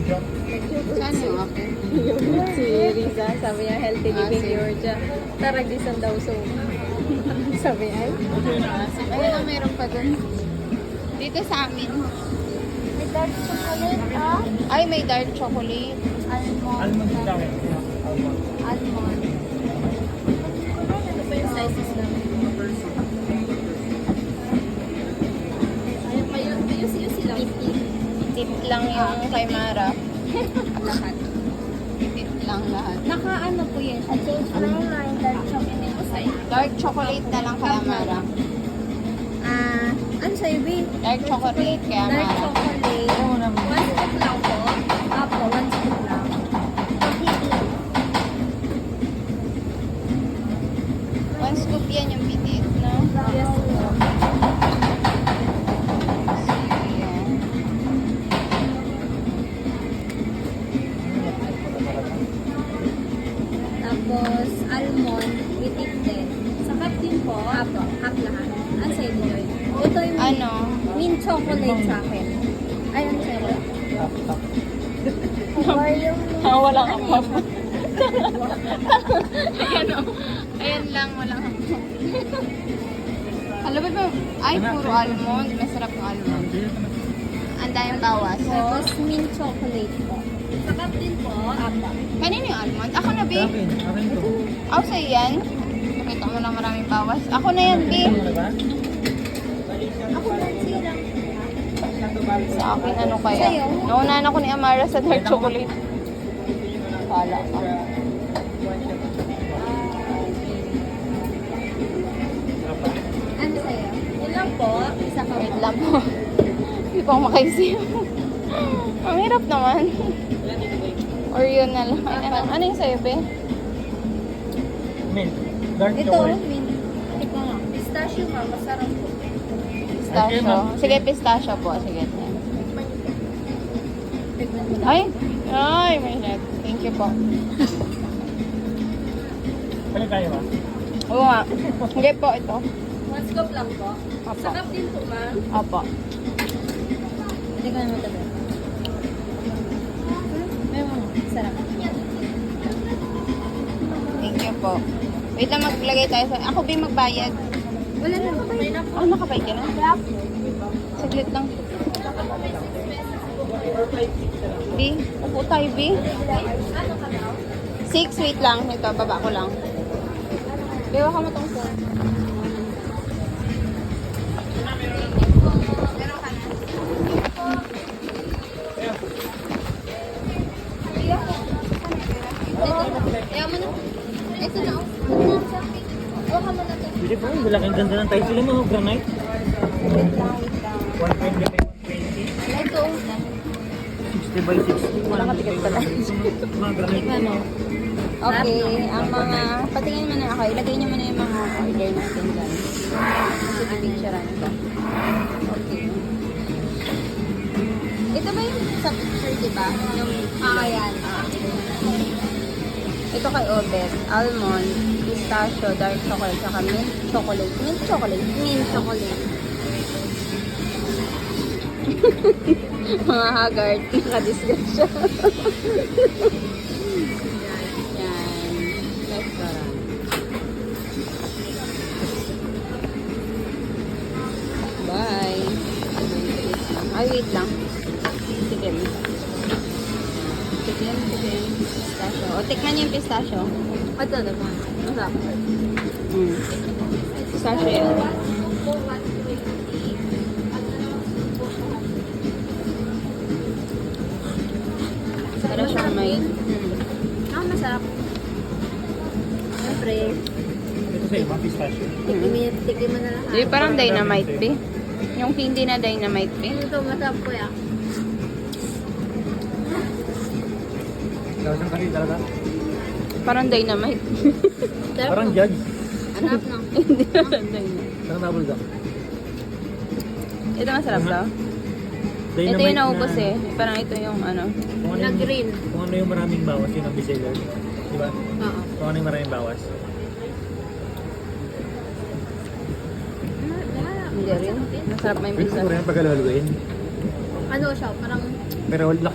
Saan yung akin? Si Riza, sabi niya healthy living Georgia. Taragisan daw so. Sabi niya, ay. Ayun ang meron pa dun. Dito sa amin. May dark chocolate, ah? Ay, may dark chocolate. Almond. Almond lang eh. Almond. Ano pa yung sizes namin? Ayun pa yun. Ayun sila. Tip lang yung kay Mara. Lahat. Tip lang lahat. Naka-ano po yan? I change my mind. Dark chocolate. Dark chocolate na lang kay Mara. Ano sa'yo, babe? Dark chocolate kay Dark Mara. chocolate. One scoop lang po. Apo, one scoop lang. One scoop yan yung pitit, no? Yes po. Ayan. Tapos, almond, itik din. Sa cup din po. Apo, cup lahat. Ano sa'yo din yun? Ito yung Ano? mint chocolate sa akin. Ayun sa'yo. Walang hapap. Ayan o. Ayan lang, walang hapap. Alam mo ba? Ay, puro almond. Masarap yung almond. Ang daming bawas. Tapos, mint chocolate po. Sa cup din po. Apo. Kanino yung almond? Ako na, B. Akin to. Ako sa'yo yan. Nakita mo lang maraming bawas. Ako na yan, B. Ako lang silang. Sa akin, ano kaya? Sa'yo? Naunahan ako ni Amara sa dark chocolate. Kala ka. Ano sa'yo? Yun lang po. Isa pa Wait po. lang po. Hindi pa ako makaisip. Ang hirap naman. Or yun na lang. Ano yung sa'yo, be? Mint. Dark Ito, chocolate. mint. Ito nga. Pistachio nga, masarap po. Pistachio. Sige, pistachio po. Sige. Tignan mo na. Ay, may net. Thank you po. Balik tayo ba? Oo nga. Sige po, ito. One scoop lang po. Apo. Sarap din po, ma'am. Opo. Tignan mo ito, ma'am. Sarap. Thank you po. Wait lang, maglagay tayo sa... Ako, be, magbayad. Wala na po. Ah, nakabayad ka na? Saglit lang. B, upo tayo, B. 6, wait lang. Ito, baba ko lang. Bewa ka mo tong phone. Ayaw mo na. Ito na. Huwag ka mo na ito. Hindi po, malaking ganda ng title mo, granite. Wait lang, wait lang. 120 by 120. Ito. 60 by 60. Wala katikat pala. Mga granite. Ano? Okay, ang mga... Patingin mo na ako. Ilagay niyo muna yung mga order natin dyan. Sige, picturean ko. Okay. Ito ba yung sa picture, di ba? Yung... Ayan. Ito kay Obet. Almond, pistachio, dark chocolate, saka mint chocolate. Mint chocolate. Mint chocolate. Mga haggard. Nakadiscuss siya. Yan. Restaurant. Bye. Ay, wait lang. Sige. Sige. Pistachio. O, tikman niyo yung pistachio. Ito naman. Masarap. Pistachio yan. Para siyang may... Masarap. Siyempre, Ito sa'yo, mga pistachio. tikim mo na lahat. Di, parang dynamite, be. Yung hindi na dynamite, be. Ito, masarap po yan. Lasang kasi talaga. Parang dynamite. Parang judge. Masarap na. Hindi parang dynamite. Parang nabulgam. Ito masarap daw. Ito yung naubos eh. Parang ito yung ano. Kung ano Na yung, green. kung ano yung maraming bawas, yun ang bestseller. Di ba? Oo. Kung ano yung maraming bawas. Hindi rin. Masarap may Pwede pizza. ko rin pagkalaluin. Ano siya, parang Pero laki